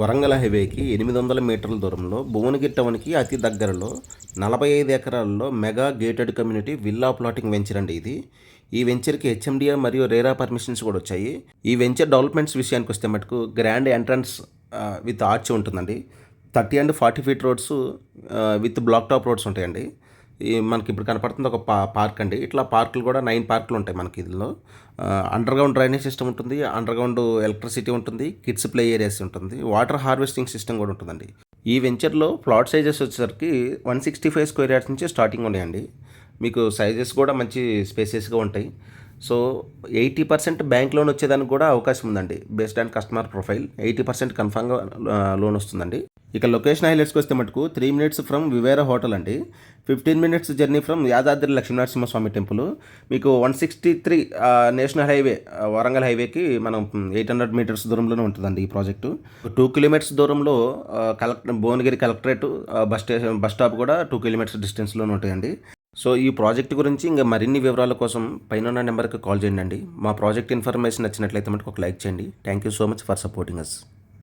వరంగల్ హైవేకి 800 మీటర్ల దూరంలో భువనగిరి టౌన్కి అతి దగ్గరలో 45 ఎకరాల్లో mega gated community villa plotting venture అండి ఇది. ఈ వెంచర్కి హెచ్ఎండిఏ మరియు రేరా పర్మిషన్స్ కూడా వచ్చాయి. ఈ వెంచర్ డెవలప్మెంట్స్ విషయానికి వస్తే మటుకు గ్రాండ్ ఎంట్రన్స్ విత్ ఆర్చ్ ఉంటుందండి. 30 and 40 feet roads with black top roads ఉంటాయండి. మనకి ఇప్పుడు కనపడుతుంది ఒక పార్క్ అండి. ఇట్లా పార్కులు కూడా 9 పార్కులు ఉంటాయి మనకి ఇందులో. అండర్ గ్రౌండ్ డ్రైనేజ్ సిస్టమ్ ఉంటుంది, అండర్ గ్రౌండ్ ఎలక్ట్రిసిటీ ఉంటుంది, కిడ్స్ ప్లే ఏరియాస్ ఉంటుంది, వాటర్ హార్వెస్టింగ్ సిస్టమ్ కూడా ఉంటుందండి. ఈ వెంచర్లో ప్లాట్ సైజెస్ వచ్చేసరికి 165 స్క్వేర్ యార్డ్స్ నుంచి స్టార్టింగ్ ఉన్నాయండి. మీకు సైజెస్ కూడా మంచి స్పేసెస్గా ఉంటాయి. సో 80% బ్యాంక్ లోన్ వచ్చేదానికి కూడా అవకాశం ఉందండి. బేస్డ్ ఆన్ కస్టమర్ ప్రొఫైల్ 80% కన్ఫామ్గా లోన్ వస్తుందండి. ఇక లొకేషన్ హైలైట్స్కి వస్తే మటుకు 3 మినిట్స్ ఫ్రమ్ వివేరా హోటల్ అండి, 15 minutes journey from Yadadri Lakshminarasimhaswamy temple. మీకు 163 నేషనల్ హైవే వరంగల్ హైవేకి మనం 800 మీటర్స్ దూరంలోనే ఉంటుందండి ఈ ప్రాజెక్టు. 2 కిలోమీటర్స్ దూరంలో భువనగిరి కలెక్టరేట్ బస్ స్టాప్ కూడా 2 కిలోమీటర్స్ డిస్టెన్స్లోనే ఉంటాయండి. సో ఈ ప్రాజెక్ట్ గురించి ఇంకా మరిన్ని వివరాల కోసం పైన నెంబర్కి కాల్ చేయండి. మా ప్రాజెక్ట్ ఇన్ఫర్మేషన్ నచ్చినట్లయితే మనకు ఒక లైక్ చేయండి. Thank you so much for supporting us.